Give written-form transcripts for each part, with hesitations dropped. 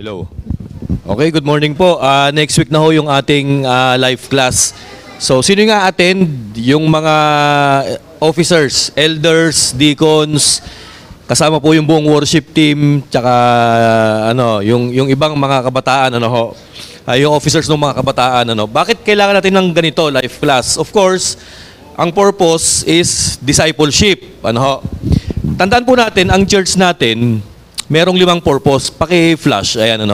Hello. Okay, good morning po. Next week na ho yung ating live class. So, sino nga attend? Yung mga officers, elders, deacons, kasama po yung buong worship team, tsaka yung ibang mga kabataan, yung officers ng mga kabataan. Bakit kailangan natin ng ganito, live class? Of course, ang purpose is discipleship. Tandaan po natin, ang church natin, merong 5 purpose. Paki-flash. Ayan,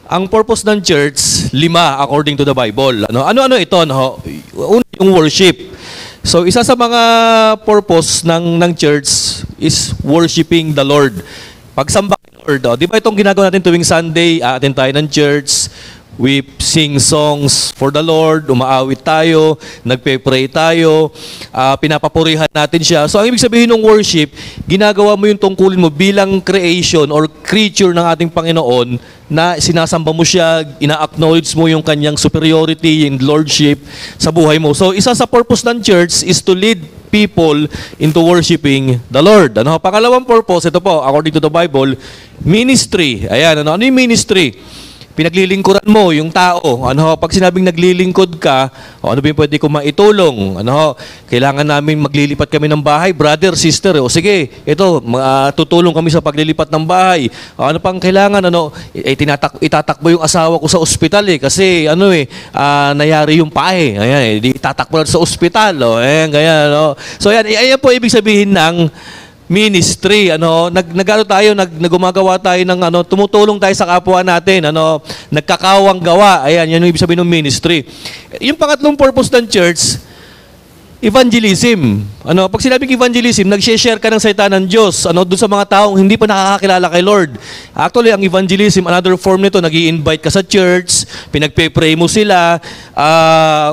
Ang purpose ng church, 5 according to the Bible. Ano ito? Una, yung worship. So, isa sa mga purpose ng church is worshiping the Lord. Pagsamba ng Lord. Di ba itong ginagawa natin tuwing Sunday, attend tayo ng church, we sing songs for the Lord, umaawit tayo, nagpe-pray tayo, pinapapurihan natin siya. So, ang ibig sabihin ng worship, ginagawa mo yung tungkulin mo bilang creation or creature ng ating Panginoon na sinasamba mo siya, ina-acknowledge mo yung kanyang superiority and lordship sa buhay mo. So, isa sa purpose ng church is to lead people into worshiping the Lord. Pangalawang purpose, ito po, according to the Bible, ministry. Ayan, ano yung ministry? Pinaglilingkuran mo yung tao. Pag sinabing naglilingkod ka, ano ba yung pwede ko maitulong? Kailangan namin maglilipat kami ng bahay, brother, sister. Sige, ito, tutulong kami sa paglilipat ng bahay. Ano pang kailangan? Itatakbo yung asawa ko sa ospital kasi nayari yung pahe. Ayan, itatakbo sa ospital. So ayan po ibig sabihin ng ministry, nagumagawa tayo ng tumutulong tayo sa kapwa natin, nagkakawang gawa. Ayan, yan yung ibig sabihin ng ministry. Yung pangatlong purpose ng church, evangelism. Pag sinabing evangelism, nag-share ka ng salita ng Diyos, doon sa mga taong hindi pa nakakakilala kay Lord. Actually, ang evangelism, another form nito, nag-i-invite ka sa church, pinagpe-pray mo sila,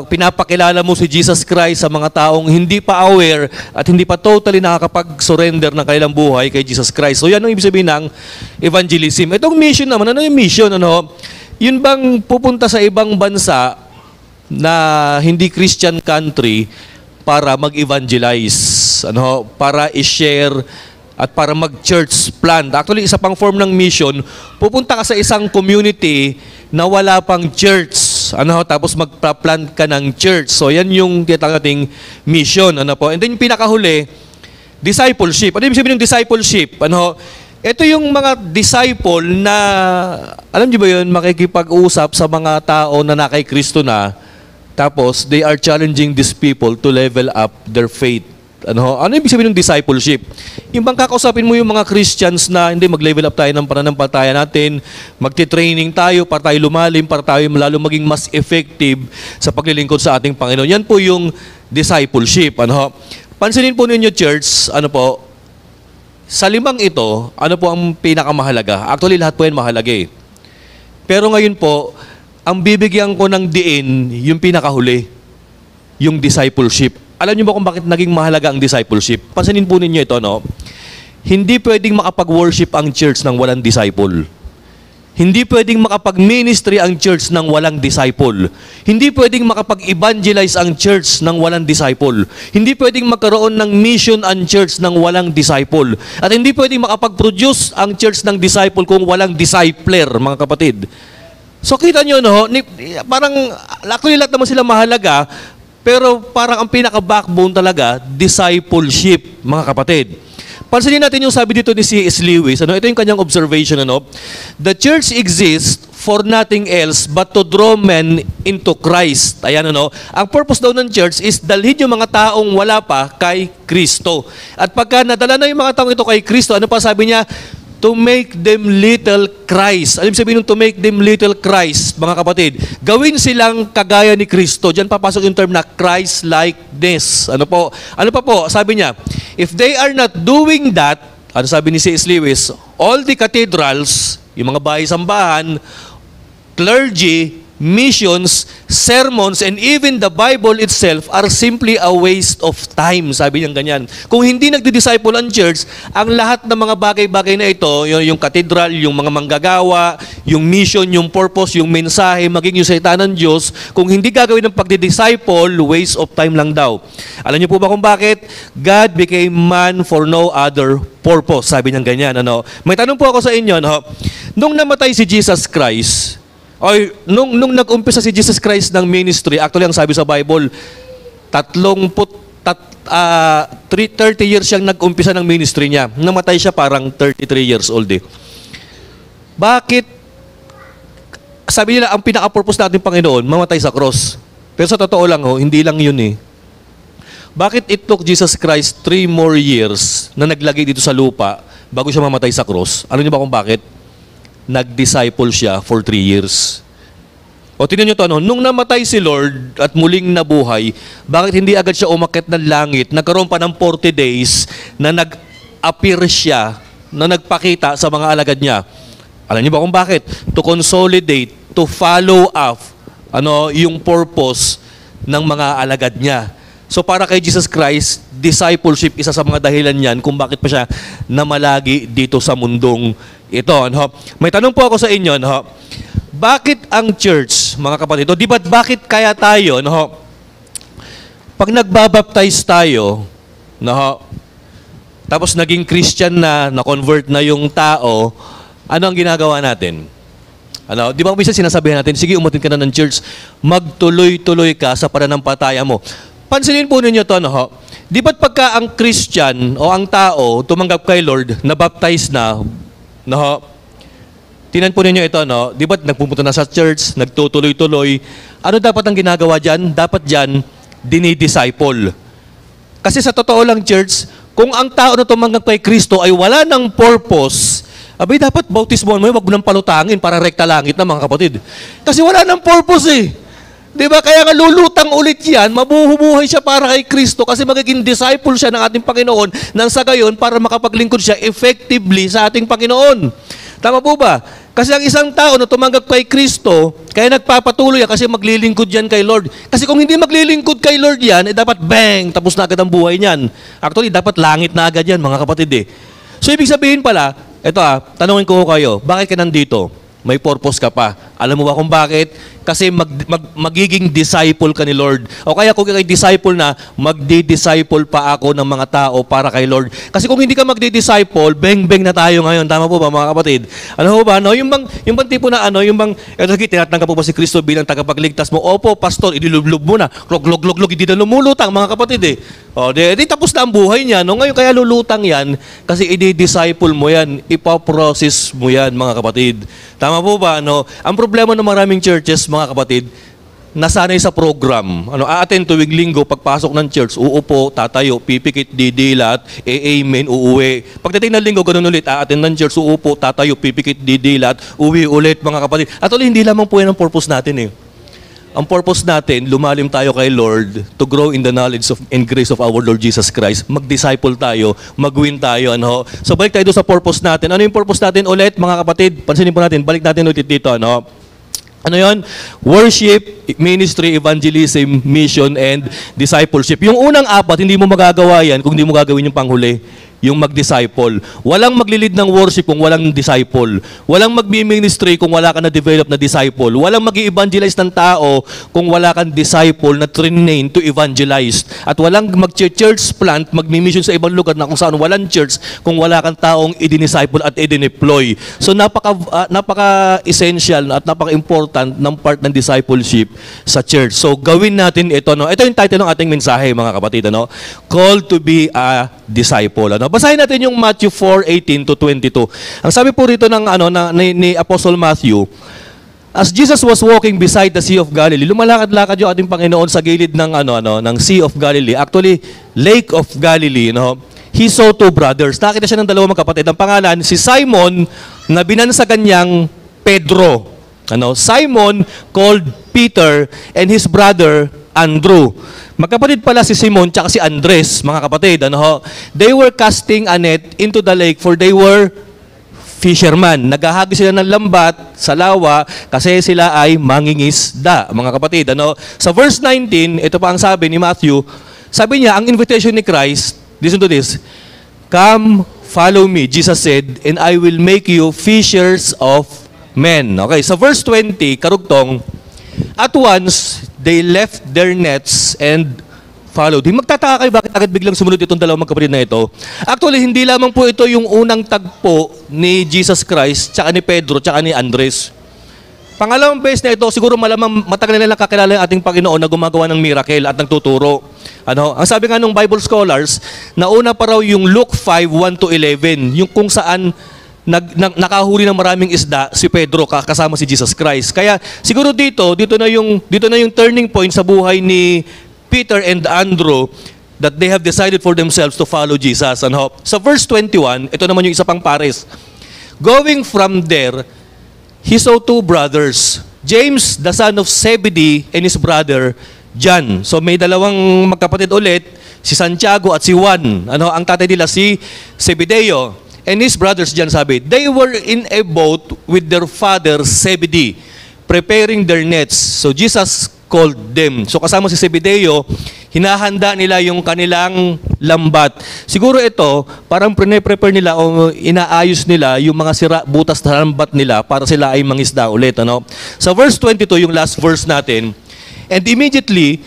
pinapakilala mo si Jesus Christ sa mga taong hindi pa aware at hindi pa totally nakakapag-surrender ng kanilang buhay kay Jesus Christ. So, yan ang ibig sabihin ng evangelism. Itong mission naman, ano yung mission? Yun bang pupunta sa ibang bansa na hindi Christian country para mag-evangelize, para i-share at para mag-church plant. Actually, isa pang form ng mission, pupunta ka sa isang community na wala pang church, tapos magpa-plant ka ng church. So, yan yung nating mission. And then yung pinakahuli, discipleship. Ano yung sabihin ng discipleship? Ito yung mga disciple na, alam niyo ba yun, makikipag-usap sa mga tao na nakay Kristo na, tapos, they are challenging these people to level up their faith. Ano ibig sabihin ng discipleship? Yung bang kakausapin mo yung mga Christians na hindi mag-level up tayo ng pananampalataya natin, magti-training tayo para tayo lumalim, para tayo lalo maging mas effective sa paglilingkod sa ating Panginoon. Yan po yung discipleship. Pansinin po ninyo, church, sa 5 ito, ano po ang pinakamahalaga? Actually, lahat po yan mahalaga eh. Pero ngayon po, ang bibigyan ko ng diin, yung pinakahuli, yung discipleship. Alam niyo ba kung bakit naging mahalaga ang discipleship? Pansinin po ninyo ito, Hindi pwedeng makapag-worship ang church ng walang disciple. Hindi pwedeng makapag-ministry ang church ng walang disciple. Hindi pwedeng makapag-evangelize ang church ng walang disciple. Hindi pwedeng magkaroon ng mission ang church ng walang disciple. At hindi pwedeng makapag-produce ang church ng disciple kung walang discipler, mga kapatid. So kita nyo, parang actually lahat naman sila mahalaga, pero parang ang pinaka-backbone talaga, discipleship, mga kapatid. Pansinin natin yung sabi dito ni C.S. Lewis, ito yung kanyang observation, The church exists for nothing else but to draw men into Christ. Ayan, Ang purpose daw ng church is dalhin yung mga taong wala pa kay Kristo. At pagka nadala na yung mga taong ito kay Kristo, ano pa sabi niya? To make them little Christ. Alam sabihin nung to make them little Christ, mga kapatid. Gawin silang kagaya ni Kristo. Diyan papasok yung term na Christ-likeness. Ano pa po? Sabi niya, if they are not doing that, ano sabi ni C.S. Lewis, all the cathedrals, yung mga bahay-sambahan, clergy, missions, sermons, and even the Bible itself are simply a waste of time. Sabi niya ganyan. Kung hindi nagdi-disciple ang church, ang lahat ng mga bagay-bagay na ito, yung cathedral, yung mga manggagawa, yung mission, yung purpose, yung mensahe, maging yung salita ng Diyos, kung hindi gagawin ng pagdi-disciple, waste of time lang daw. Alam niyo po ba kung bakit? God became man for no other purpose. Sabi niya ganyan. May tanong po ako sa inyo. Nung namatay si Jesus Christ, o nung nag-umpisa si Jesus Christ ng ministry, actually ang sabi sa Bible, 30 years siyang nag-umpisa ng ministry niya. Namatay siya parang 33 years old eh. Bakit? Sabi nila, ang pinaka-purpose natin Panginoon, mamatay sa cross. Pero sa totoo lang, hindi lang yun eh. Bakit it took Jesus Christ 3 more years na naglagay dito sa lupa bago siya mamatay sa cross? Alam niyo ba kung bakit? Nag-disciple siya for 3 years. O tingnan niyo to, nung namatay si Lord at muling nabuhay, bakit hindi agad siya umakyat ng langit? Nagkaroon pa ng 40 days na nag-appear siya, na nagpakita sa mga alagad niya. Alam niyo ba kung bakit? To consolidate, to follow up yung purpose ng mga alagad niya. So para kay Jesus Christ, discipleship, isa sa mga dahilan niyan kung bakit pa siya namalagi dito sa mundong ito. May tanong po ako sa inyo, bakit ang church, mga kapatid, bakit kaya tayo, pag nagbabaptize tayo, tapos naging Christian na-convert na yung tao, ano ang ginagawa natin? Di ba minsan sinasabihan natin, sige, umatin ka na ng church, magtuloy-tuloy ka sa pananampalataya mo. Pansinin po ninyo ito, di ba't pagka ang Christian o ang tao tumanggap kay Lord, nabaptize na, tinan po ninyo ito, di ba't nagpupunta na sa church, nagtutuloy-tuloy, ano dapat ang ginagawa dyan? Dapat dyan, dinidisciple. Kasi sa totoo lang, church, kung ang tao na tumanggap kay Kristo ay wala ng purpose, abay dapat bautismohan mo, wag mo nang palutangin para rekta langit na mga kapatid. Kasi wala ng purpose eh. Di ba? Kaya nga lulutang ulit yan, mabubuhay siya para kay Kristo kasi magiging disciple siya ng ating Panginoon nang sa gayon para makapaglingkod siya effectively sa ating Panginoon. Tama po ba? Kasi ang isang tao na tumanggap kay Kristo, kaya nagpapatuloy yan kasi maglilingkod yan kay Lord. Kasi kung hindi maglilingkod kay Lord yan, dapat bang, tapos na agad ang buhay niyan. Actually, dapat langit na agad yan, mga kapatid eh. So, ibig sabihin pala, ito tanungin ko kayo, bakit ka nandito? May purpose ka pa. Alam mo ba kung bakit? Kasi magiging disciple ka ni Lord. O kaya kung kay disciple na, magdi-disciple pa ako ng mga tao para kay Lord. Kasi kung hindi ka magdi-disciple, beng-beng na tayo ngayon. Tama po ba mga kapatid? Ano po ba? Yung bang tipo na tinatanggap po ba si Kristo bilang tagapagligtas mo? Opo, pastor, idilublob mo na. Klog, hindi na lumulutang mga kapatid eh. O, di tapos na ang buhay niya. No? Ngayon kaya lulutang yan kasi i-disciple mo yan. Ipaprocess mo yan mga kapatid. Tama po ba? Ang problema ng maraming churches, mga kapatid, nasanay sa program. Aaten tuwing linggo, pagpasok ng church, uupo, tatayo, pipikit, didilat, amen, uuwi. Pagdating ng linggo, ganun ulit, aaten ng church, uupo, tatayo, pipikit, didilat, uwi ulit, mga kapatid. At ulit, hindi lamang po yan ang purpose natin eh. Ang purpose natin, lumalim tayo kay Lord to grow in the knowledge and grace of our Lord Jesus Christ. Mag-disciple tayo, mag-win tayo. So balik tayo doon sa purpose natin. Ano yung purpose natin ulit, mga kapatid? Pansinin po natin, balik natin ulit dito. Ano yun? Worship, ministry, evangelism, mission, and discipleship. Yung unang apat, hindi mo magagawa yan kung hindi mo gagawin yung panghuli. Yung mag-disciple. Walang maglilid ng worship kung walang disciple. Walang mag-ministry kung wala ka na-develop na disciple. Walang mag-evangelize ng tao kung wala kang disciple na train to evangelize. At walang mag-church plant, mag-mission sa ibang lugar na kung saan walang church kung wala kang taong i-disciple at i-deploy. So napaka-essential at napaka-important ng part ng discipleship sa church. So gawin natin ito. Ito yung title ng ating mensahe, mga kapatid. Call to be a disciple. Basahin natin yung Matthew 4:18 to 22. Ang sabi po rito ni Apostle Matthew, as Jesus was walking beside the Sea of Galilee, lumalakad-lakad yung ating Panginoon sa gilid ng ng Sea of Galilee. Actually, Lake of Galilee, He saw two brothers. Nakita siya ng dalawang magkapatid. Ang pangalan si Simon na binansagan niyang Pedro. Simon called Peter and his brother Andrew. Magkapatid pala si Simon tsaka si Andres, mga kapatid. They were casting a net into the lake for they were fishermen. Naghahagi sila ng lambat sa lawa kasi sila ay mangingisda, mga kapatid. Sa verse 19, ito pa ang sabi ni Matthew, sabi niya, ang invitation ni Christ, listen to this, come, follow me, Jesus said, and I will make you fishers of men. Okay, sa verse 20, karugtong, at once, they left their nets and followed him. Magtataka kayo bakit biglang sumunod itong dalawang magkapatid na ito. Actually, hindi lamang po ito yung unang tagpo ni Jesus Christ, tsaka ni Pedro, tsaka ni Andres. Pangalawang beses na ito, siguro malamang matagal na nilang kakilala yung ating Panginoon na gumagawa ng miracle at nagtuturo. Ang sabi nga ng Bible scholars, nauna pa raw yung Luke 5:1-11, yung kung saan nakahuli ng maraming isda si Pedro kasama si Jesus Christ. Kaya siguro dito na yung turning point sa buhay ni Peter and Andrew that they have decided for themselves to follow Jesus. Sa verse 21, ito naman yung isa pang pares. Going from there, he saw two brothers, James, the son of Zebedee, and his brother, John. So may dalawang magkapatid ulit, si Santiago at si Juan. Ang tatay nila si Zebedeo. And his brothers, John, sabi, they were in a boat with their father, Zebedee, preparing their nets. So Jesus called them. So kasama si Zebedeo, hinahanda nila yung kanilang lambat. Siguro ito, parang prepare nila o inaayos nila yung mga butas na lambat nila para sila ay mangisda ulit. Sa verse 22, yung last verse natin, and immediately,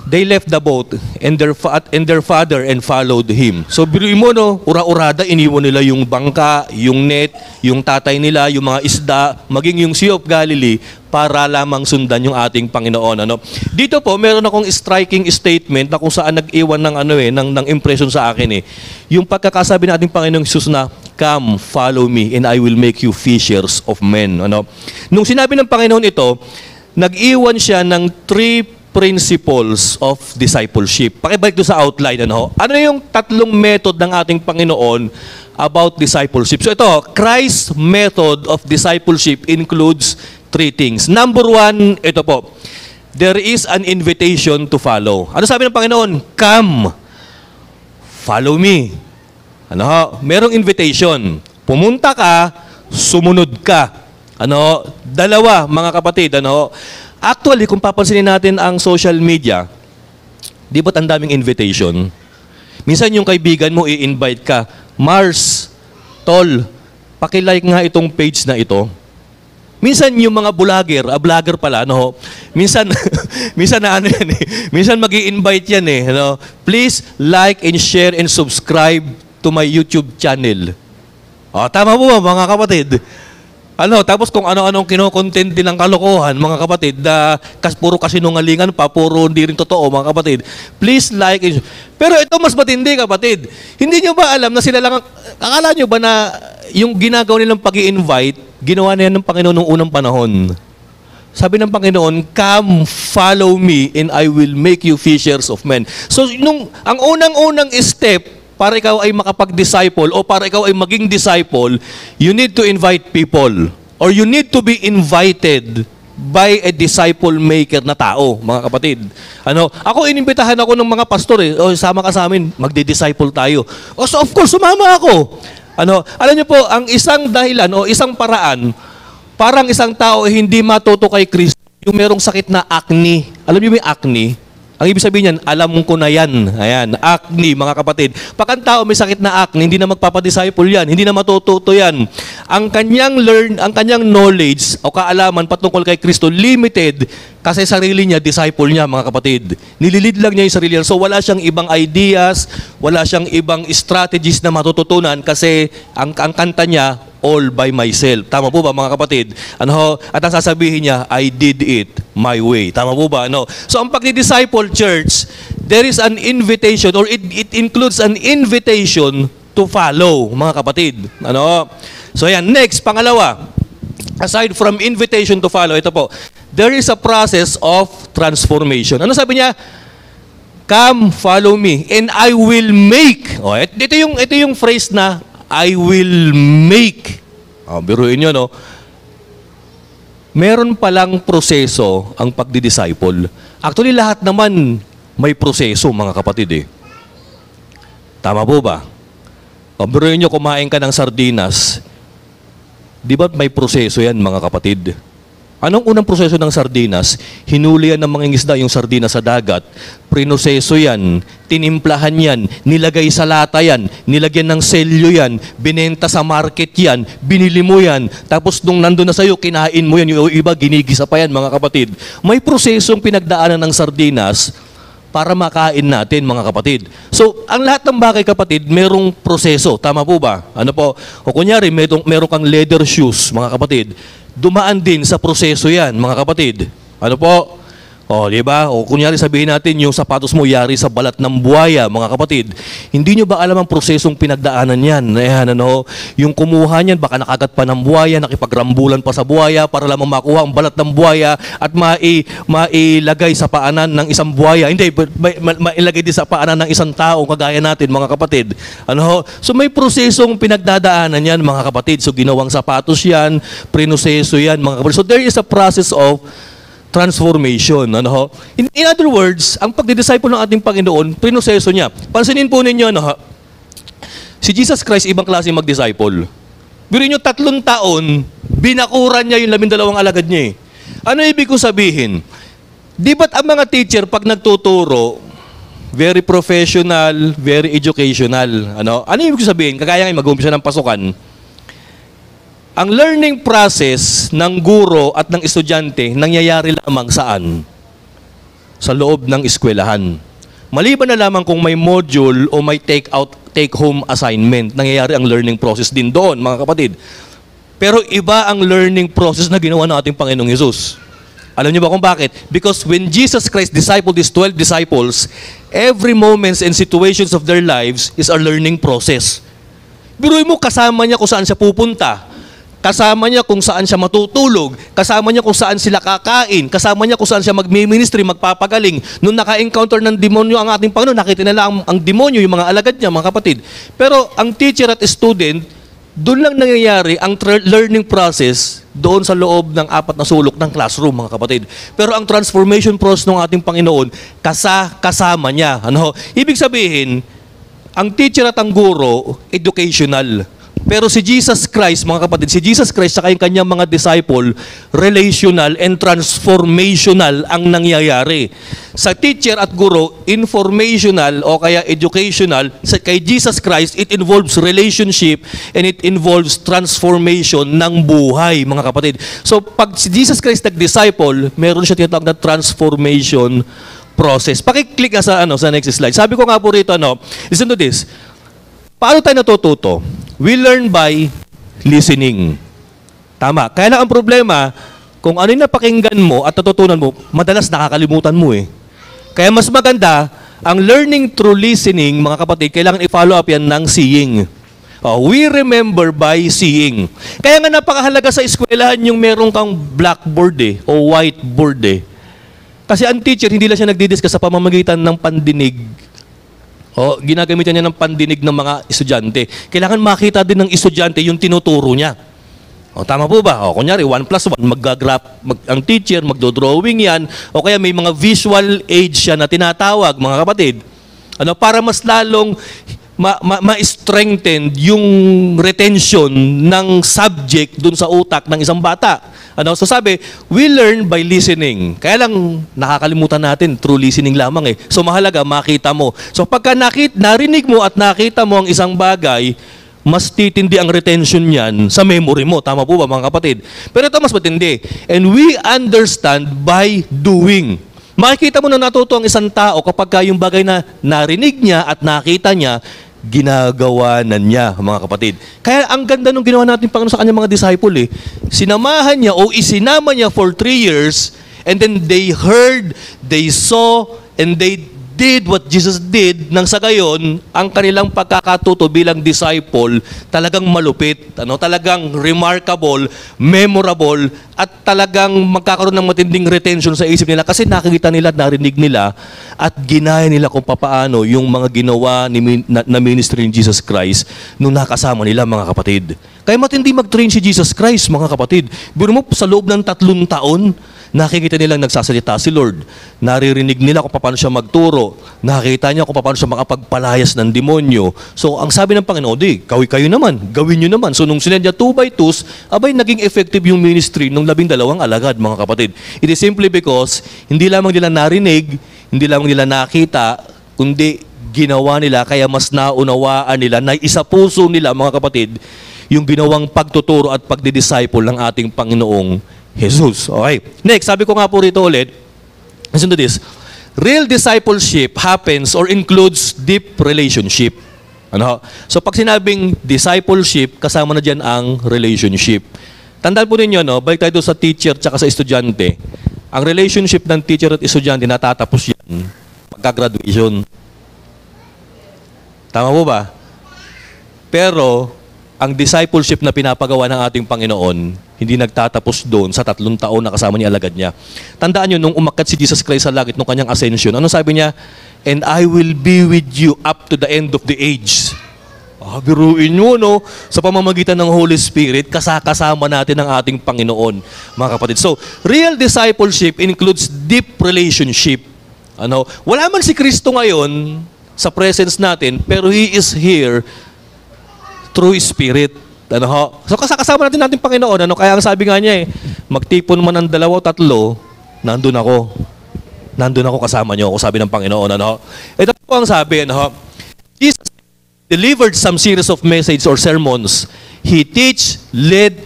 they left the boat and their father and followed him. So biruin mo, ura-urada, iniwan nila yung bangka, yung net, yung tatay nila, yung mga isda, maging yung Sea of Galilee para lamang sundan yung ating Panginoon. Dito po, meron akong striking statement na kung saan nag-iwan ng impression sa akin. Yung pagkakasabi ng ating Panginoong Jesus na, come, follow me, and I will make you fishers of men. Nung sinabi ng Panginoon ito, nag-iwan siya ng 3 principles of discipleship. Pakibalik doon sa outline. Ano yung 3 method ng ating Panginoon about discipleship? So ito, Christ's method of discipleship includes 3 things. Number 1, ito po. There is an invitation to follow. Ano sabi ng Panginoon? Come, follow me. Merong invitation. Pumunta ka, sumunod ka. Dalawa, mga kapatid. Actually, kung papansinin natin ang social media, di ba't ang daming invitation? Minsan yung kaibigan mo, i-invite ka, Mars, Tol, pakilike nga itong page na ito. Minsan yung mga vlogger pala, minsan, minsan magi-invite yan please like and share and subscribe to my YouTube channel. Tama po ba, mga kapatid? Tapos kung ano-anong kinokontent din ng kalokohan, mga kapatid, puro kasinungalingan pa, puro hindi rin totoo, mga kapatid. Please like and... Pero ito mas matindi, kapatid. Hindi nyo ba alam na sila lang... Akala nyo ba na yung ginagawa nilang pag-i-invite, ginawa na yan ng Panginoon noong unang panahon? Sabi ng Panginoon, come, follow me, and I will make you fishers of men. So, ang unang-unang step, para ikaw ay makapag-disciple o para ikaw ay maging disciple, you need to invite people or you need to be invited by a disciple maker na tao, mga kapatid. Ako inimbitahan ako ng mga pastor sama ka sa amin, magdi-disciple tayo. So of course, sumama ako. Alam niyo po, ang isang dahilan o isang paraan, parang isang tao hindi matuto kay Kristo, yung merong sakit na acne. Alam niyo ba yung acne? Ang ibig sabihin niyan, alam ko na yan. Ayan, acne, mga kapatid. Pag ang tao may sakit na acne, hindi na magpapadisciple yan, hindi na matututo yan. Ang kanyang knowledge o kaalaman patungkol kay Kristo, limited kasi sarili niya, disciple niya, mga kapatid. Nililid lang niya yung sarili niya. So wala siyang ibang ideas, wala siyang ibang strategies na matututunan kasi ang kanta niya, all by myself. Tama po ba, mga kapatid? At ang sasabihin niya, I did it my way. Tama po ba? So ang pagdi-disciple church, there is an invitation or it includes an invitation to follow, mga kapatid. So ayan, next, pangalawa. Aside from invitation to follow, ito po, there is a process of transformation. Ano sabi niya? Come, follow me, and I will make. Ito yung phrase na, I will make. Biruin nyo, Meron palang proseso ang pagdi-disciple. Actually, lahat naman may proseso, mga kapatid. Tama po ba? Biruin nyo, kumain ka ng sardinas. Di ba may proseso yan, mga kapatid? Anong unang proseso ng sardinas? Hinuli yan ng mga isda yung sardinas sa dagat. Prinoseso yan, tinimplahan yan, nilagay sa lata yan, nilagyan ng selyo yan, binenta sa market yan, binili mo yan, tapos nung nandun na sa'yo, kinain mo yan, yung iba ginigisa pa yan, mga kapatid. May prosesong pinagdaanan ng sardinas para makain natin, mga kapatid. So, ang lahat ng bagay, kapatid, merong proseso. Tama po ba? Ano po? O kunyari, meron kang leather shoes, mga kapatid. Dumaan din sa proseso yan, mga kapatid. Ano po? O, di ba? O kunyari sabihin natin, yung sapatos mo yari sa balat ng buhaya, mga kapatid. Hindi nyo ba alam ang prosesong pinagdaanan yan? Ayan, ano? Yung kumuha niyan, baka nakagat pa ng buhaya, nakipagrambulan pa sa buhaya para lamang makuha ang balat ng buhaya at mailagay sa paanan ng isang buhaya. Hindi, mailagay din sa paanan ng isang tao, kagaya natin, mga kapatid. Ano? So may prosesong pinagdadaanan yan, mga kapatid. So ginawang sapatos yan, prinoseso yan, mga kapatid. So there is a process of transformation. Ano ho? In other words, ang pagdidisciple ng ating Panginoon, prinoseso niya. Pansinin po ninyo, ano ho? Si Jesus Christ, ibang klase mag-disciple. Biruin nyo, 3 taon, binakuran niya yung 12 alagad niya eh. Ano ibig ko sabihin? Di ba't ang mga teacher, pag nagtuturo, very professional, very educational. Ano ibig ko sabihin? Kagaya ngayon, mag-umpisa ng pasukan. Ang learning process ng guro at ng estudyante nangyayari lamang saan? Sa loob ng eskwelahan. Maliban na lamang kung may module o may take-home assignment, nangyayari ang learning process din doon, mga kapatid. Pero iba ang learning process na ginawa ng ating Panginoong Hesus. Alam niyo ba kung bakit? Because when Jesus Christ discipled His 12 disciples, every moments and situations of their lives is a learning process. Biruin mo, kasama niya kung saan siya pupunta. Kasama niya kung saan siya matutulog, kasama niya kung saan sila kakain, kasama niya kung saan siya magmi-ministry, magpapagaling. Nung naka-encounter ng demonyo ang ating Panginoon, nakita nila ang demonyo, yung mga alagad niya, mga kapatid. Pero ang teacher at student, doon lang nangyayari ang learning process doon sa loob ng 4 na sulok ng classroom, mga kapatid. Pero ang transformation process ng ating Panginoon, kasama niya. Ano? Ibig sabihin, ang teacher at ang guro, educational. Pero si Jesus Christ, mga kapatid, si Jesus Christ sa kanyang mga disciple, relational and transformational ang nangyayari. Sa teacher at guro, informational o kaya educational. Kay Jesus Christ, it involves relationship and it involves transformation ng buhay, mga kapatid. So pag si Jesus Christ nag-disciple, meron siya tinatawag na transformation process. Pakiclick nga sa next slide. Sabi ko nga po rito, listen to this. Paano tayo natututo? We learn by listening. Tama. Kaya lang ang problema, kung ano yung napakinggan mo at natutunan mo, madalas nakakalimutan mo eh. Kaya mas maganda, ang learning through listening, mga kapatid, kailangan i-follow up yan ng seeing. We remember by seeing. Kaya nga napakahalaga sa eskwelahan yung meron kang blackboard o whiteboard Kasi ang teacher, hindi lang siya nagdidiscuss sa pamamagitan ng pandinig. Ginagamitan niya ng pandinig ng mga estudyante. Kailangan makita din ng estudyante yung tinuturo niya. Tama po ba? Kunyari, 1+1, ang teacher, magdodrawing yan, o kaya may mga visual aids siya na tinatawag, mga kapatid. Para mas lalong ma-strengthen yung retention ng subject dun sa utak ng isang bata. So sabi, we learn by listening. Kaya lang nakakalimutan natin through listening lamang So mahalaga makita mo. So pagka narinig mo at nakita mo ang isang bagay, mas titindi ang retention niyan sa memory mo. Tama po ba, mga kapatid? Pero ito mas matindi. And we understand by doing. Makikita mo na natuto ang isang tao kapag yung bagay na narinig niya at nakita niya, ginagawa na niya, mga kapatid. Kaya ang ganda nung ginawa natin Panginoon sa kanyang mga disciple Sinamahan niya o isinama niya for 3 years and then they heard, they saw, and they did what Jesus did. Nang sa gayon, ang kanilang pagkakatuto bilang disciple talagang malupit, talagang remarkable, memorable, at talagang magkakaroon ng matinding retention sa isip nila kasi nakikita nila at narinig nila at ginaya nila kung papaano yung mga ginawa na ministry ni Jesus Christ nung nakasama nila, mga kapatid. Kaya matindi mag-train si Jesus Christ, mga kapatid. Biro mo, sa loob ng 3 taon, nakikita nilang nagsasalita si Lord. Naririnig nila kung paano siya magturo. Nakikita niya kung paano siya makapagpalayas ng demonyo. So, ang sabi ng Panginoon, kayo naman, gawin nyo naman. So, nung sinadya 2 by 2s, naging effective yung ministry ng 12 alagad, mga kapatid. It is simply because, hindi lamang nila narinig, hindi lamang nila nakita, kundi ginawa nila, kaya mas naunawaan nila, na isa puso nila, mga kapatid, yung ginawang pagtuturo at pagdidisciple ng ating Panginoong Jesus. Okay. Next, sabi ko nga po rito ulit, listen to this. real discipleship happens or includes deep relationship. Ano? So pag sinabing discipleship, kasama na dyan ang relationship. Tandaan po ninyo, no? Balik tayo sa teacher tsaka sa estudyante. Ang relationship ng teacher at estudyante natatapos yan pagka-graduation. Tama po ba? Pero, ang discipleship na pinapagawa ng ating Panginoon, hindi nagtatapos doon sa 3 taon na kasama ni alagad niya. Tandaan nyo, nung umakyat si Jesus Christ sa langit, nung kanyang ascension, ano sabi niya? And I will be with you up to the end of the age. Biruin nyo, no? Sa pamamagitan ng Holy Spirit, kasama natin ang ating Panginoon, mga kapatid. So, real discipleship includes deep relationship. Ano? Wala man si Kristo ngayon sa presence natin, pero He is here through Spirit. Ano ho? So, kasama natin natin Panginoon. Ano? Kaya ang sabi nga niya magtipon man ng 2 o 3, nandun ako. Nandun ako kasama niyo, ako sabi ng Panginoon. Ano? Ito po ang sabi, ano? Jesus delivered some series of messages or sermons. He teach, lead,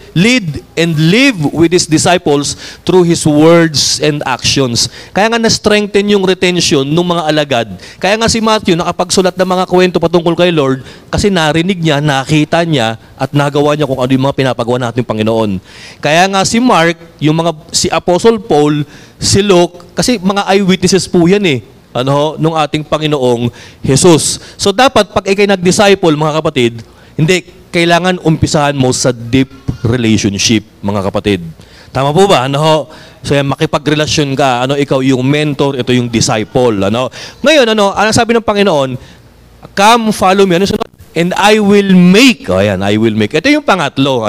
and live with His disciples through His words and actions. Kaya nga na-strengthen yung retention ng mga alagad. Kaya nga si Matthew nakapagsulat ng mga kwento patungkol kay Lord kasi narinig niya, nakita niya, at nagawa niya kung ano yung mga pinapagawa natin ng Panginoon. Kaya nga si Mark, si Apostle Paul, si Luke, kasi mga eyewitnesses po yan nung ating Panginoong Jesus. So dapat pag ikay nag-disciple, mga kapatid, hindi, kailangan umpisahan mo sa deep relationship, mga kapatid. Tama po ba? Ano? So makipagrelasyon ka, ikaw yung mentor, ito yung disciple. Ngayon, ano sabi ng Panginoon? Come, follow me. And I will make. I will make. Ito yung pangatlo.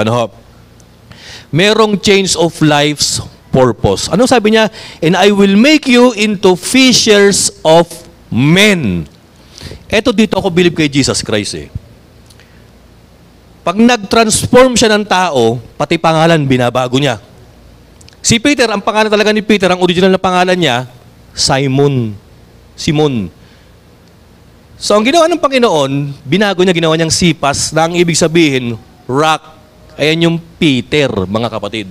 Merong change of life's purpose. Ano sabi niya? And I will make you into fishers of men. Ito dito ako believe kay Jesus Christ Pag nag-transform siya ng tao, pati pangalan binabago niya. Si Peter, ang pangalan talaga ni Peter, ang original na pangalan niya, Simon. So ang ginawa ng Panginoon, binago niya, ginawa niyang Sipas, na ang ibig sabihin, rock. Ayan yung Peter, mga kapatid.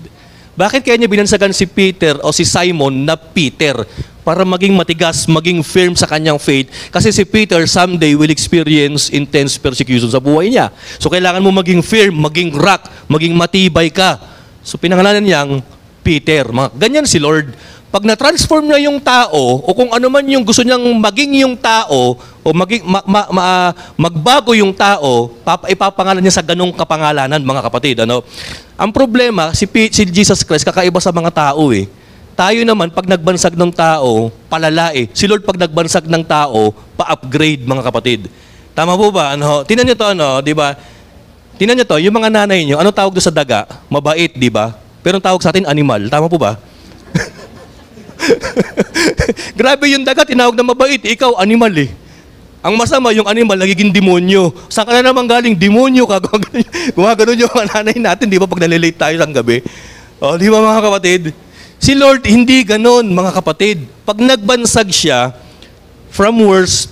Bakit kaya niya binansagan si Peter o si Simon na Peter? Para maging matigas, maging firm sa kanyang faith. Kasi si Peter someday will experience intense persecution sa buhay niya. So kailangan mo maging firm, maging rock, maging matibay ka. So pinangalanan niyang Peter. Ganyan si Lord. Pag na-transform na yung tao, o kung ano man yung gusto niyang maging yung tao, o magbago yung tao, ipapangalan niya sa ganong kapangalanan, mga kapatid. Ang problema, si Jesus Christ, kakaiba sa mga tao Tayo naman, pag nagbansag ng tao, palala Si Lord, pag nagbansag ng tao, pa-upgrade, mga kapatid. Tama po ba? Tingnan niyo to, di ba? Tingnan niyo to, yung mga nanay niyo, ano tawag doon sa daga? Mabait, di ba? Pero ang tawag sa atin, animal. Tama po ba? Grabe yung daga, tinawag na mabait. Ikaw, animal Ang masama, yung animal, nagiging demonyo. Saan ka na naman galing? Demonyo ka. Gumagano'n yung mga nanay natin, di ba, pag nalilate tayo ng gabi? Di ba, mga kapatid? Si Lord, hindi ganon, mga kapatid. Pag nagbansag siya, from worse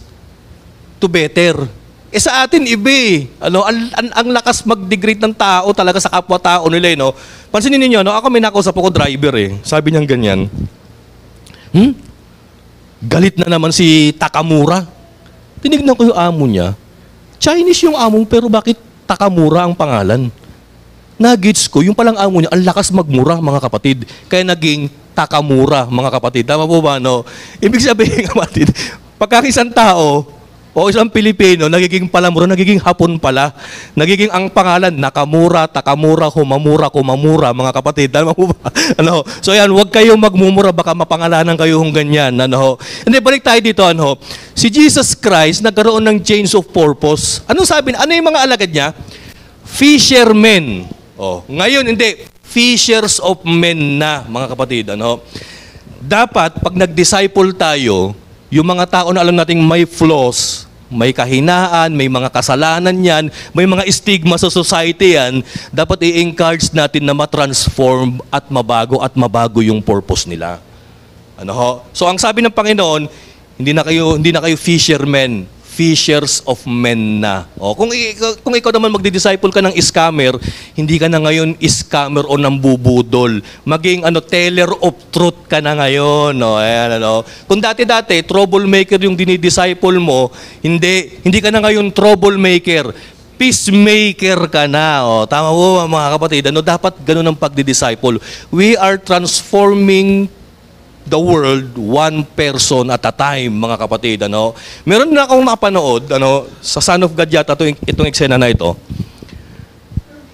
to better. Sa atin, iba ang lakas mag-degrade ng tao talaga sa kapwa-tao nila, Pansinin niyo, ako may nakausap ako driver, Sabi niyang ganyan, galit na naman si Takamura. Tinignan ko yung amo niya. Chinese yung amo, pero bakit Takamura ang pangalan? Nagets ko, yung palang amo niya, ang lakas magmura, mga kapatid. Kaya naging Takamura, mga kapatid. Tama po ba, Ibig sabihin, kapatid, pagka isang tao, o isang Pilipino, nagiging palamura, nagiging Hapon pala. Nagiging ang pangalan, Nakamura, Takamura, Humamura, Kumamura, mga kapatid. Tama po ba? So yan, huwag kayong magmumura, baka mapangalanan kayo hong ganyan. Hindi, balik tayo dito, Si Jesus Christ, nagkaroon ng change of purpose. Anong sabi? Ano yung mga alagad niya? Fishermen. Ngayon, hindi. Fishers of men na, mga kapatid. Dapat, pag nag-disciple tayo, yung mga tao na alam nating may flaws, may kahinaan, may mga kasalanan yan, may mga stigma sa society yan, dapat i-encourage natin na matransform at mabago yung purpose nila. So, ang sabi ng Panginoon, hindi na kayo fishermen, fishers of men na. O, kung ikaw naman magdi-disciple ka ng scammer, hindi ka na ngayon scammer o nambubudol. Maging teller of truth ka na ngayon. O, ayan, Kung dati-dati, troublemaker yung dinidisciple mo, hindi ka na ngayon troublemaker. Peacemaker ka na. O, tama po mga kapatid. Dapat ganun ang pagdi-disciple. We are transforming the world one person at a time, mga kapatid. Meron na akong napanood sa Son of God yata itong eksena na ito.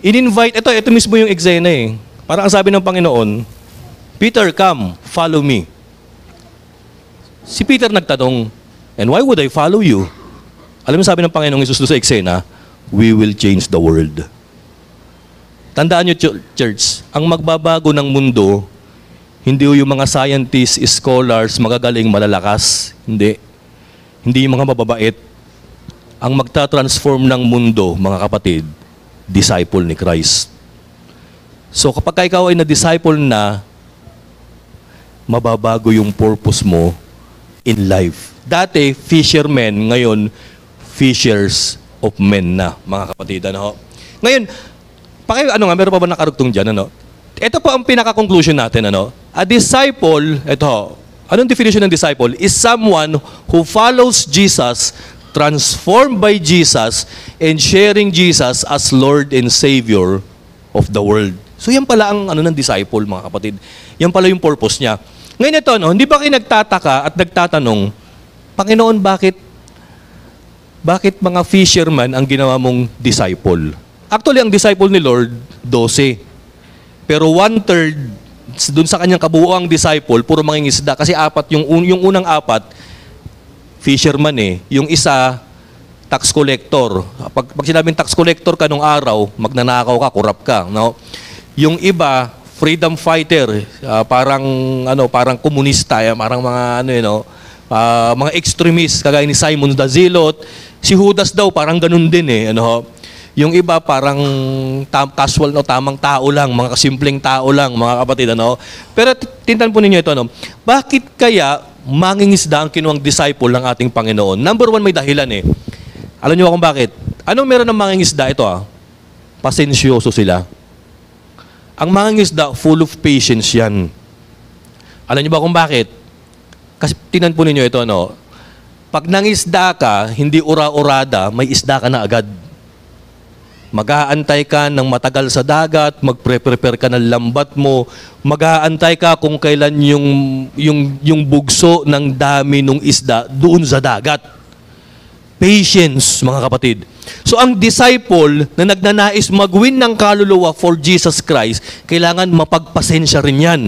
In-invite, ito mismo yung eksena eh. Parang ang sabi ng Panginoon, Peter, come, follow me. Si Peter nagtanong, and why would I follow you? Alam mo sabi ng Panginoong Hesus doon sa eksena, we will change the world. Tandaan nyo, church, ang magbabago ng mundo, hindi yung mga scientists, scholars, magagaling, malalakas. Hindi. Hindi yung mga mababait. Ang magta-transform ng mundo, mga kapatid, disciple ni Christ. So kapag ikaw ay na-disciple na, mababago yung purpose mo in life. Dati, fishermen, ngayon, fishers of men na, mga kapatid. Ngayon, meron pa ba nakarugtong dyan? Ito po ang pinaka-conclusion natin. A disciple, anong definition ng disciple? Is someone who follows Jesus, transformed by Jesus, and sharing Jesus as Lord and Savior of the world. So yan pala ang ng disciple, mga kapatid. Yan pala yung purpose niya. Ngayon ito, hindi ba kayo nagtataka at nagtatanong, Panginoon, bakit mga fisherman ang ginawa mong disciple? Actually, ang disciple ni Lord, 12. Pero 1/3 dun sa kanyang kabuuang disciple, puro mangingisda. Kasi yung unang 4, fisherman eh. Yung isa, tax collector. Pag sinabing tax collector ka nung araw, magnanakaw ka, kurap ka. Yung iba, freedom fighter. Parang komunista. Parang mga mga extremist, kagaya ni Simon the Zealot. Si Judas daw, parang ganun din eh. Yung iba parang casual, tamang tao lang, mga kasimpleng tao lang, mga kapatid. Pero tintan po ninyo ito, bakit kaya mangingisda ang kinuwang disciple ng ating Panginoon? Number 1, may dahilan eh. Alam niyo ba kung bakit? Anong meron ng mangingisda? Ito pasensyoso sila. Ang mangingisda, full of patience yan. Alam niyo ba kung bakit? Kasi tintan po ninyo ito, pag nangisda ka, hindi ura-urada, may isda ka na agad. Mag-aantay ka ng matagal sa dagat, magpre-prepare ka ng lambat mo, mag-aantay ka kung kailan yung bugso ng dami ng isda doon sa dagat. Patience, mga kapatid. So ang disciple na nagnanais mag-win ng kaluluwa for Jesus Christ, kailangan mapagpasensya rin yan.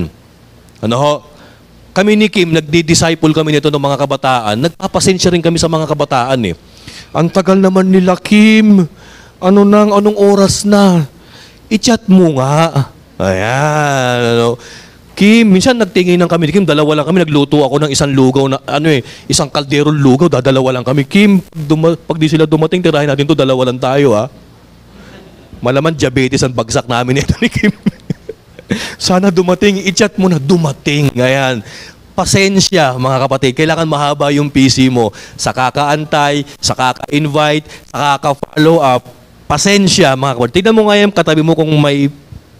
Kami ni Kim, nagdi-disciple kami nito ng mga kabataan, nagpapasensya rin kami sa mga kabataan eh. Ang tagal naman nila, Kim. Anong oras na? I-chat mo nga. Ayan. Kim, minsan nagtingin ng kami. Kim, dalawa lang kami. Nagluto ako ng isang lugaw na, isang kalderong lugaw. Dadalawa lang kami. Kim, pag di sila dumating, tirahin natin to, dalawa lang tayo, Malaman, diabetes ang bagsak namin ito ni Kim. Sana dumating. I-chat mo na, dumating. Ayan. Pasensya, mga kapatid. Kailangan mahaba yung PC mo sa kakaantay, sa kaka-invite, sa kaka-follow up. Pasensya, mga kapatid. Tignan mo ngayon, katabi mo kung may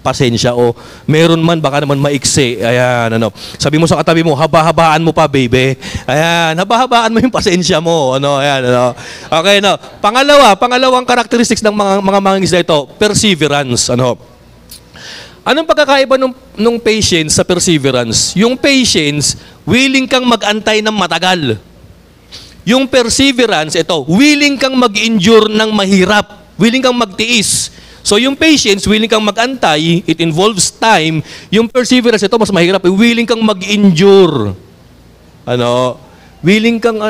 pasensya o meron man, baka naman maiksi. Ayan, Sabi mo sa katabi mo, haba-habaan mo pa, baby. Ayan, haba-habaan mo yung pasensya mo. Okay, Pangalawang characteristics ng mga mangingisda ito, perseverance. Anong pagkakaiba nung patience sa perseverance? Yung patience, willing kang mag-antay ng matagal. Yung perseverance, willing kang mag-endure ng mahirap. Willing kang magtiis. So yung patience, willing kang mag-antay, it involves time. Yung perseverance, mas mahirap. Willing kang mag-endure. Willing kang,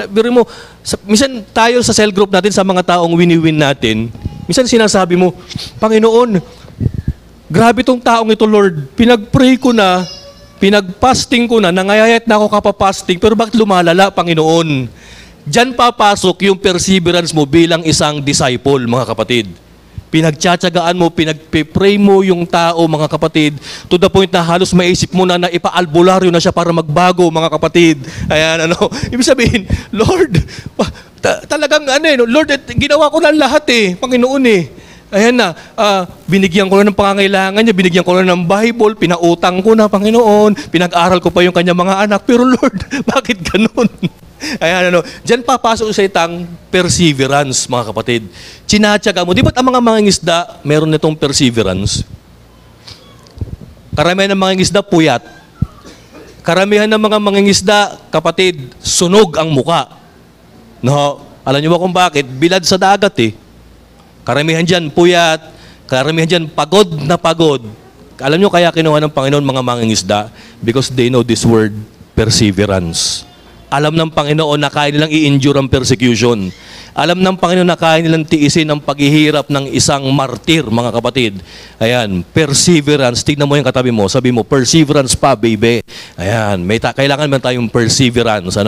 minsan tayo sa cell group natin, sa mga taong wini-win natin, minsan sinasabi mo, Panginoon, grabe tong taong ito, Lord. Pinag-pray ko na, pinag-fasting ko na, nangayayat na ako kapapasting, pero bakit lumalala, Panginoon? Diyan papasok yung perseverance mo bilang isang disciple, mga kapatid. Pinagtsatsagaan mo, pinagpipray mo yung tao, mga kapatid, to the point na halos maisip mo na ipa-albularyo na siya para magbago, mga kapatid. Ayan, ibig sabihin, Lord, talagang Lord, ginawa ko na lahat Panginoon Ayan na, binigyan ko na ng pangangailangan niya, binigyan ko na ng Bible, pinautang ko na, Panginoon, pinag-aral ko pa yung kanyang mga anak, pero Lord, bakit ganun? Ayan, Diyan papasok sa itang perseverance, mga kapatid. Tsinatsaga mo. Di ba't ang mga mangingisda, meron nitong perseverance? Karamihan ng mangingisda, puyat. Karamihan ng mga mangingisda, kapatid, sunog ang muka. No? Alam niyo ba kung bakit? Bilad sa dagat Karamihan dyan, puyat. Karamihan dyan, pagod na pagod. Alam niyo kaya kinuha ng Panginoon mga mangingisda? Because they know this word, perseverance. Alam ng Panginoon na kaya nilang i-endure ang persecution. Alam ng Panginoon na kaya nilang tiisin ang paghihirap ng isang martir, mga kapatid. Ayan, perseverance. Tignan mo yung katabi mo. Sabi mo, perseverance pa, baby. Ayan, kailangan man tayong perseverance.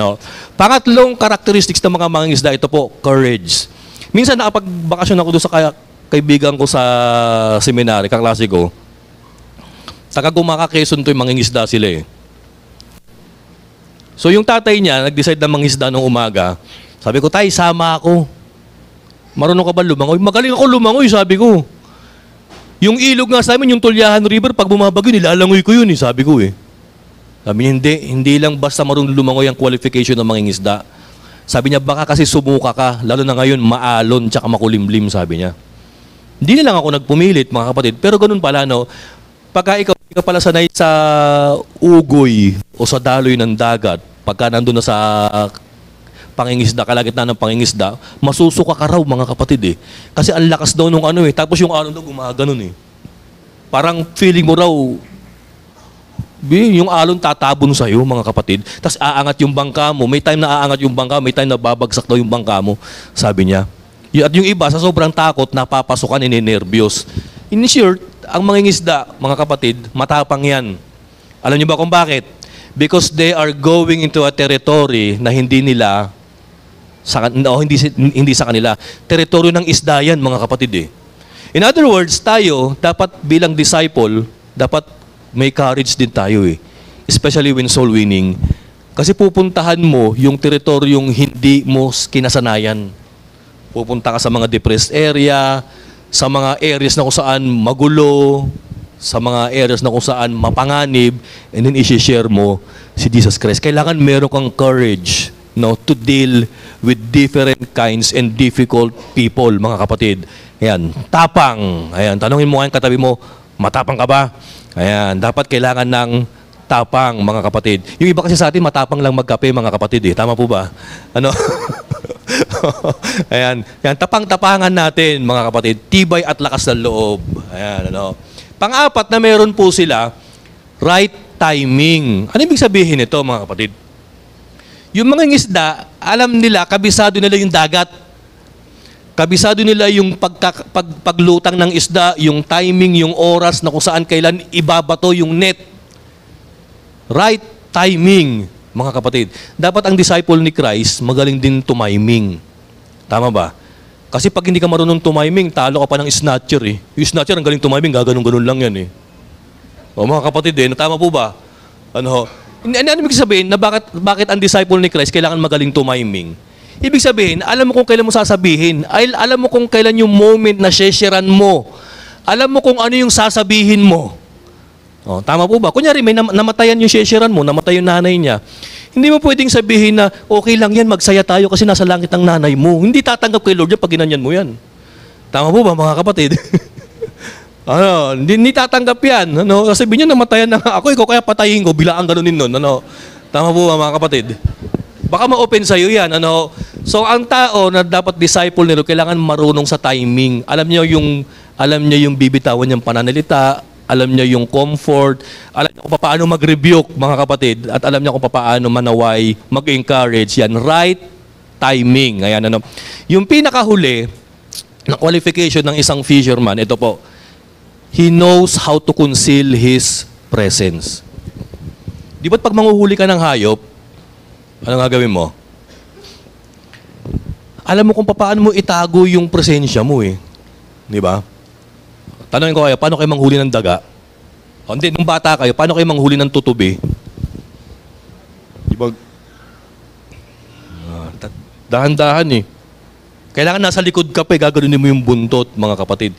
Pangatlong characteristics ng mga mangingisda, ito po, courage. Minsan nakapagbakasyon ako doon sa kaibigan ko sa seminary, kaklase ko. Taga Gumaca, Quezon to yung mangingisda sila So yung tatay niya, nag-decide na mangisda nung umaga. Sabi ko, tay, sama ako. Marunong ka ba lumangoy? Magaling ako lumangoy, sabi ko. Yung ilog nga sa amin, yung Tulyahan River, pag bumabagyo, nilalangoy ko yun, sabi ko Sabi niya, hindi lang basta marunong lumangoy ang qualification ng mangingisda. Sabi niya, baka kasi sumuka ka, lalo na ngayon, maalon, tsaka makulimlim, sabi niya. Hindi na lang ako nagpumilit, mga kapatid. Pero ganun pala, pagka ikaw pala sanay sa ugoy o sa daloy ng dagat, pagka nandun na sa pangingisda, kalagitnaan ng pangingisda, masusuka ka raw, mga kapatid Kasi ang lakas daw nung tapos yung alon daw gumaganon Parang feeling mo raw, yung alon tatabon sa'yo, mga kapatid. Tapos aangat yung bangka mo. May time na aangat yung bangka, may time na babagsak daw yung bangka mo, sabi niya. At yung iba, sa sobrang takot, napapasukan, ininervyos. In short, ang mangingisda, mga kapatid, matapang yan. Alam niyo ba kung bakit? Because they are going into a territory na hindi sa kanila. Teritoryo ng isda yan, mga kapatid In other words, tayo, dapat bilang disciple, dapat may courage din tayo Especially when soul winning. Kasi pupuntahan mo yung teritoryong hindi mo kinasanayan. Pupunta ka sa mga depressed area, sa mga areas na kung saan magulo, sa mga areas na kung saan mapanganib, and then i-share mo si Jesus Christ. Kailangan meron kang courage to deal with different kinds and difficult people, mga kapatid. Ayan, tapang. Ayan, tanongin mo ngayon katabi mo, matapang ka ba? Ayan, dapat kailangan ng tapang, mga kapatid. Yung iba kasi sa atin, matapang lang magkape, mga kapatid Tama po ba? Ayan, tapang-tapangan natin, mga kapatid. Tibay at lakas ng loob. Ayan, Pang-apat na meron po sila, right timing. Ano ibig sabihin nito, mga kapatid? Yung mga ngisda, alam nila, kabisado nila yung dagat. Kabisado nila yung paglutang ng isda, yung timing, yung oras na kung saan kailan ibabato yung net. Right timing, mga kapatid. Dapat ang disciple ni Christ, magaling din tumiming. Tama ba? Kasi pag hindi ka marunong tumiming, talo ka pa ng snatcher Yung snatcher, ang galing tumiming, gaganong-ganon lang yan O mga kapatid tama po ba? Ano ibig sabihin na bakit ang disciple ni Christ kailangan magaling tumiming? Ibig sabihin, alam mo kung kailan mo sasabihin. Alam mo kung kailan yung moment na shesheran mo. Alam mo kung ano yung sasabihin mo. Tama po ba? Kunyari, may namatayan yung shesheran mo, namatay yung nanay niya. Hindi mo pwedeng sabihin na, okay lang yan, magsaya tayo kasi nasa langit ang nanay mo. Hindi tatanggap kay Lord yan pag ginanyan mo yan. Tama po ba, mga kapatid? Hindi tatanggap yan. Sabihin niya, namatayan na ako, ikaw kaya patayin ko, bilaan ganunin nun. Tama po ba, mga kapatid? Baka ma-open sa'yo yan. So, ang tao na dapat disciple nilo, kailangan marunong sa timing. Alam niya yung bibitawan niyang pananalita, alam niya yung comfort, alam niya kung paano mag-rebuke, mga kapatid, at alam niya kung paano manaway, mag-encourage. Yan, right timing. Ayan, Yung pinakahuli na qualification ng isang fisherman, ito po, he knows how to conceal his presence. Di ba't pag manguhuli ka ng hayop, ano gagawin mo? Alam mo kung paano mo itago yung presensya mo Di ba? Tanongin ko kayo, paano kayo manghuli ng daga? O, hindi, nung bata kayo, paano kayo manghuli ng tutubi? Ibag... dahan-dahan eh. Kailangan nasa likod ka pa, gaganunin mo yung buntot, mga kapatid.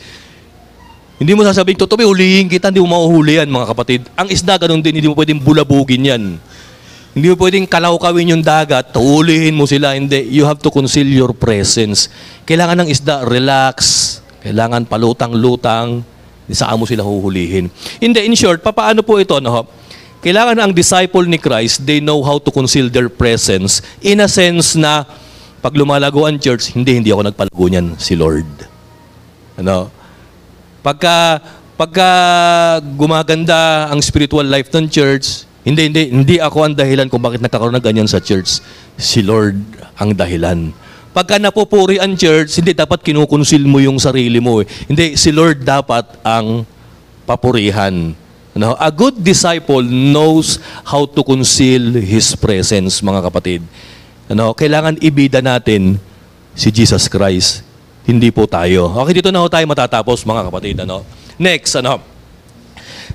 Hindi mo sasabing, tutubi, hulihin kita, hindi mo mahuhuli yan, mga kapatid. Ang isda, ganun din, hindi mo pwedeng bulabugin yan. Hindi mo pwedeng kalawkawin yung dagat, hulihin mo sila, hindi. You have to conceal your presence. Kailangan ng isda, relax. Kailangan palutang-lutang, saan mo sila huhulihin. Hindi, in short, papaano po ito, no? Kailangan ang disciple ni Christ, they know how to conceal their presence in a sense na pag lumalago ang church, hindi ako nagpalago niyan, si Lord. Ano? Pagka gumaganda ang spiritual life ng church, hindi ako ang dahilan kung bakit nagkakaroon ng ganyan sa church. Si Lord ang dahilan. Pagka napupuri ang church, hindi dapat kinukonsil mo yung sarili mo. Hindi, si Lord dapat ang papurihan. Ano? A good disciple knows how to conceal His presence, mga kapatid. Ano, kailangan ibida natin si Jesus Christ. Hindi po tayo. Okay, dito na ho tayo matatapos, mga kapatid. Ano? Next,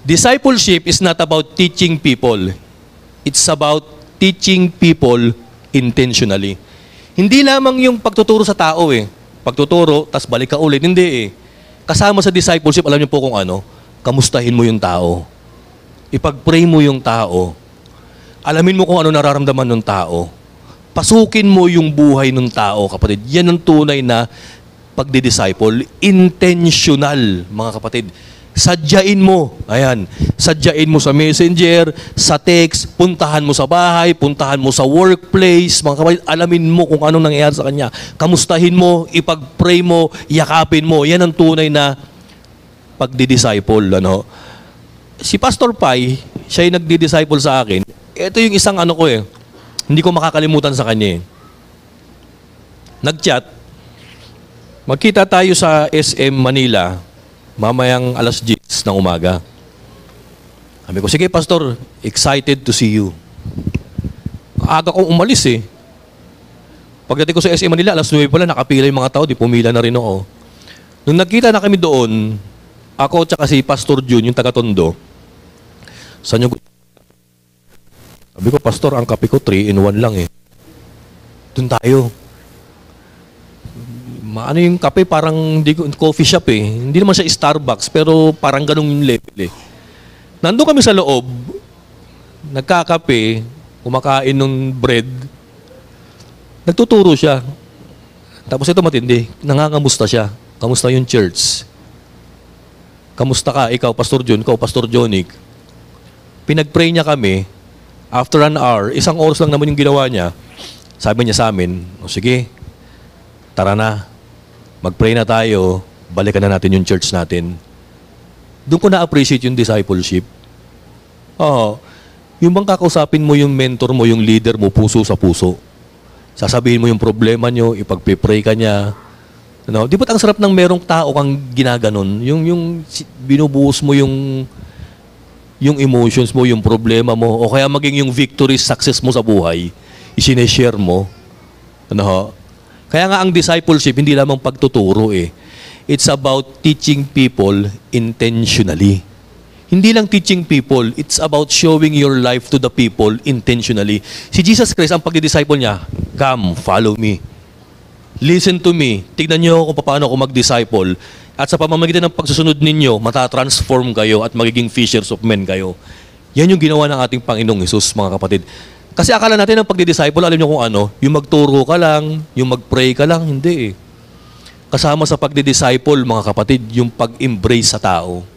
discipleship is not about teaching people. It's about teaching people intentionally. Hindi lamang yung pagtuturo sa tao eh. Pagtuturo, tas balik ka ulit. Hindi eh. Kasama sa discipleship, alam niyo po kung ano, kamustahin mo yung tao. Ipag-pray mo yung tao. Alamin mo kung ano nararamdaman ng tao. Pasukin mo yung buhay ng tao, kapatid. Yan ang tunay na pagdi-disciple. Intentional, mga kapatid. Sadyain mo. Ayan. Sadyain mo sa messenger, sa text, puntahan mo sa bahay, puntahan mo sa workplace. Mga kapatid, alamin mo kung anong nangyayari sa kanya. Kamustahin mo, ipag-pray mo, yakapin mo. Yan ang tunay na pagdi-disciple. Ano? Si Pastor Pai, siya yung nagdi-disciple sa akin. Ito yung isang ano ko eh. Hindi ko makakalimutan sa kanya eh. Nag-chat. Magkita tayo sa SM Manila, mamayang alas 10 ng umaga. Sabi ko, sige Pastor, excited to see you. Aga kong umalis eh. Pagdating ko sa SM Manila, alas 9 pala, nakapila yung mga tao, di pumila na rin ako. Nung nagkita na kami doon, ako tsaka si Pastor Jun, yung taga-Tondo, saan yung... Sabi ko, Pastor, ang kape ko 3-in-1 lang eh. Doon tayo. Ano yung kape, parang coffee shop eh. Hindi naman siya Starbucks, pero parang ganung yung level eh. Nandun kami sa loob, nagkakape, kumakain ng bread, nagtuturo siya. Tapos ito matindi, nangangamusta siya. Kamusta yung church? Kamusta ka? Ikaw, Pastor John, ikaw, Pastor Jonic. Pinag-pray niya kami. After an hour, 1 oras lang naman yung ginawa niya. Sabi niya sa amin, o sige, tara na. Mag-pray na tayo. Balikan na natin yung church natin. Doon ko na-appreciate yung discipleship. Oo. Yung bang kakausapin mo yung mentor mo, yung leader mo, puso sa puso. Sasabihin mo yung problema nyo, ipag-pray ka niya. Ano? Di ba't ang sarap ng merong tao kang ginaganon? Yung binubuhos mo yung emotions mo, yung problema mo, o kaya maging yung victory, success mo sa buhay, isineshare mo. Ano ho? Kaya nga ang discipleship, hindi lamang pagtuturo eh. It's about teaching people intentionally. Hindi lang teaching people, it's about showing your life to the people intentionally. Si Jesus Christ, ang pagdi-disciple niya, come, follow me. Listen to me. Tignan niyo kung paano ako mag-disciple. At sa pamamagitan ng pagsusunod ninyo, matatransform kayo at magiging fishers of men kayo. Yan yung ginawa ng ating Panginoong Hesus, mga kapatid. Kasi akala natin ang pagdi-disciple, alam niyo kung ano, yung magturo ka lang, yung mag-pray ka lang, hindi eh. Kasama sa pagdi-disciple, mga kapatid, yung pag-embrace sa tao.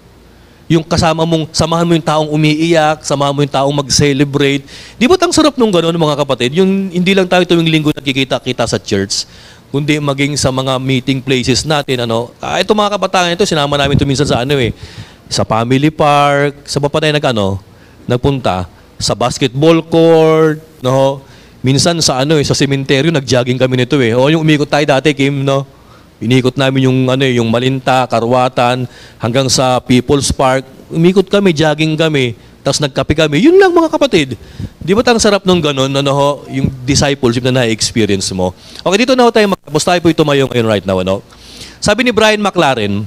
Yung kasama mong, samahan mo yung taong umiiyak, samahan mo yung taong mag-celebrate. Di ba't ang sarap nung gano'n, mga kapatid? Yung hindi lang tayo tuwing linggo nakikita-kita sa church, kundi maging sa mga meeting places natin, ano. Ito mga kabataan ito, sinama namin ito minsan sa ano eh, sa family park, sa pa tayo nagpunta, sa basketball court, no. Minsan sa ano eh, sa sementeryo, nag-jogging kami nito eh. O yung umikot tayo dati, Kim, no. Inikot namin yung ano eh, yung Malinta, Karwatan, hanggang sa People's Park. Umikot kami, jogging kami, tapos nagkape kami. Yun lang mga kapatid. Di ba ang sarap nung ganun, ano ho, yung discipleship na na-experience mo? Okay, dito na ho tayo, tapos tayo po tumayo ngayon right now, ano? Sabi ni Brian McLaren,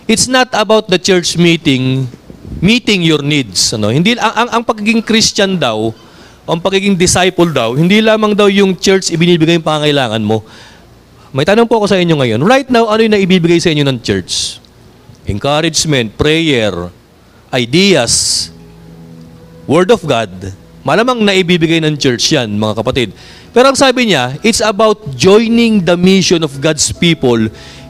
It's not about the church meeting your needs. Ano? Hindi, ang pagiging Christian daw, ang pagiging disciple daw, hindi lamang daw yung church ibinibigay yung pangangailangan mo. May tanong po ako sa inyo ngayon. Right now, ano yung naibibigay sa inyo ng church? Encouragement, prayer, ideas, Word of God. Malamang naibibigay ng church yan, mga kapatid. Pero ang sabi niya, it's about joining the mission of God's people,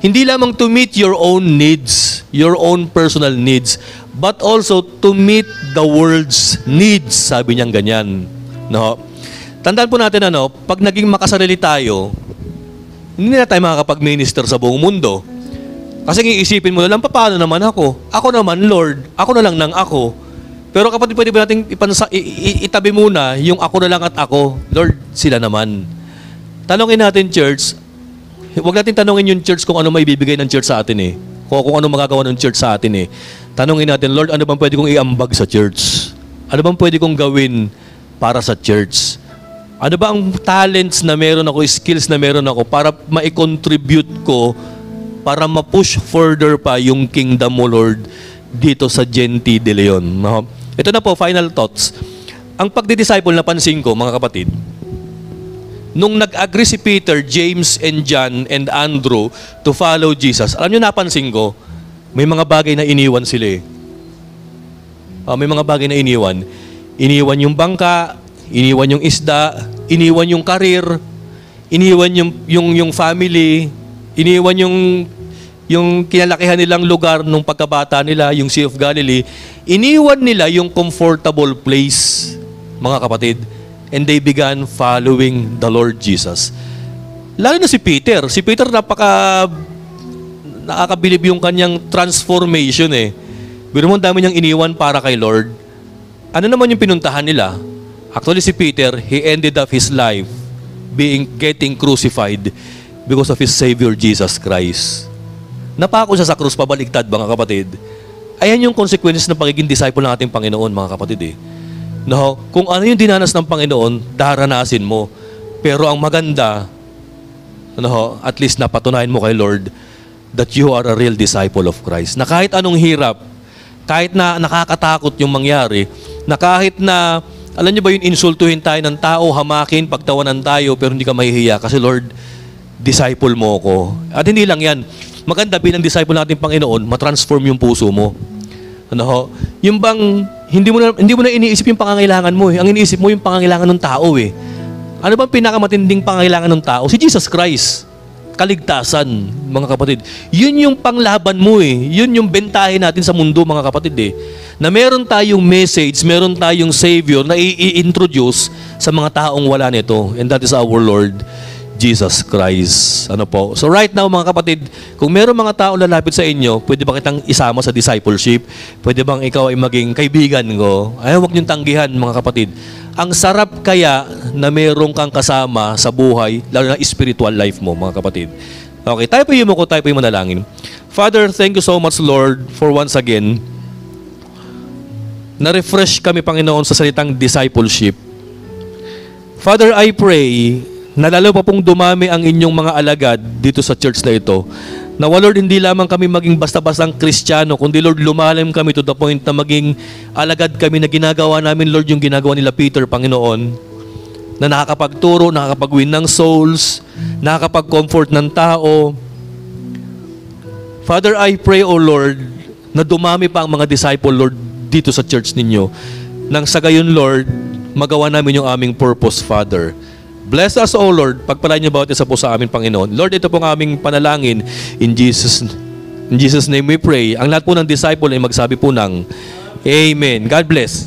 hindi lamang to meet your own needs, your own personal needs, but also to meet the world's needs. Sabi niya ganyan. No? Tandaan po natin, pag naging makasarili tayo, hindi na tayo makakapag-minister sa buong mundo. Kasi iisipin mo na lang, paano naman ako? Ako naman, Lord. Ako na lang ng ako. Pero kapatid, pwede ba natin itabi muna yung ako na lang at ako? Lord, sila naman. Tanongin natin, church. Huwag natin tanongin yung church kung ano may bibigay ng church sa atin eh. Kung ano magagawa ng church sa atin eh. Tanongin natin, Lord, ano bang pwede kong iambag sa church? Ano bang pwede kong gawin para sa church? Ano ba ang talents na meron ako, skills na meron ako para ma-contribute ko, para ma-push further pa yung kingdom mo, Lord, dito sa Genti de Leon. No? Ito na po, final thoughts. Ang pagdidisciple, napansin ko, mga kapatid, nung nag-agree si Peter, James, and John, and Andrew to follow Jesus, alam nyo, napansin ko, may mga bagay na iniwan sila eh. May mga bagay na iniwan. Iniwan yung bangka, iniwan yung isda, iniwan yung karir, iniwan yung family, iniwan yung kinalakihan nilang lugar nung pagkabata nila, yung Sea of Galilee, iniwan nila yung comfortable place, mga kapatid, and they began following the Lord Jesus. Lalo na si Peter. Si Peter nakakabilib yung kanyang transformation eh. Biro mo, ang dami niyang iniwan para kay Lord. Ano naman yung pinuntahan nila? Actually, si Peter, he ended up his life getting crucified because of his Savior Jesus Christ. Napako siya sa krus, pabaligtad, mga kapatid. Ayan yung consequences ng pagiging disciple ng ating Panginoon, mga kapatid eh. No, kung ano yung dinanas ng Panginoon, daranasin mo. Pero ang maganda, at least napatunayan mo kay Lord that you are a real disciple of Christ. Na kahit anong hirap, kahit na nakakatakot yung mangyari, na kahit na, alam niyo ba yung insultuhin tayo ng tao, hamakin, pagtawanan tayo, pero hindi ka mahihiya kasi Lord, disciple mo ako. At hindi lang yan. Maganda bilang disciple natin Panginoon, matransform yung puso mo. Yung bang, hindi mo na iniisip yung pangangailangan mo eh. Ang iniisip mo yung pangangailangan ng tao eh. Ano bang pinakamatinding pangangailangan ng tao? Si Jesus Christ. Kaligtasan, mga kapatid. Yun yung panglaban mo eh. Yun yung bentahe natin sa mundo, mga kapatid eh. Na meron tayong message, meron tayong Savior na i-introduce sa mga taong wala nito. And that is our Lord Jesus Christ. Ano po? So right now, mga kapatid, kung meron mga tao lalapit sa inyo, pwede ba kitang isama sa discipleship? Pwede bang ikaw ay maging kaibigan ko? Ay, huwag niyong tanggihan, mga kapatid. Ang sarap kaya na meron kang kasama sa buhay, lalo na spiritual life mo, mga kapatid. Okay, tayo po yung manalangin. Father, thank you so much, Lord, for once again, na-refresh kami, Panginoon, sa salitang discipleship. Father, I pray na lalo pa pong dumami ang inyong mga alagad dito sa church na ito. Na, Lord, hindi lamang kami maging basta-bastang Kristiyano, kundi, Lord, lumalim kami to the point na maging alagad kami na ginagawa namin, Lord, yung ginagawa nila Peter, Panginoon, na nakakapagturo, nakakapag-win ng souls, nakakapag-comfort ng tao. Father, I pray, O Lord, na dumami pa ang mga disciple, Lord, dito sa church ninyo. Nang sa gayon, Lord, magawa namin yung aming purpose, Father. Bless us, O Lord. Pagpalain niyo bawat isa po sa amin, Panginoon. Lord, ito pong aming panalangin. In Jesus' name we pray. Ang lahat po ng disciple ay magsabi po ng Amen. God bless.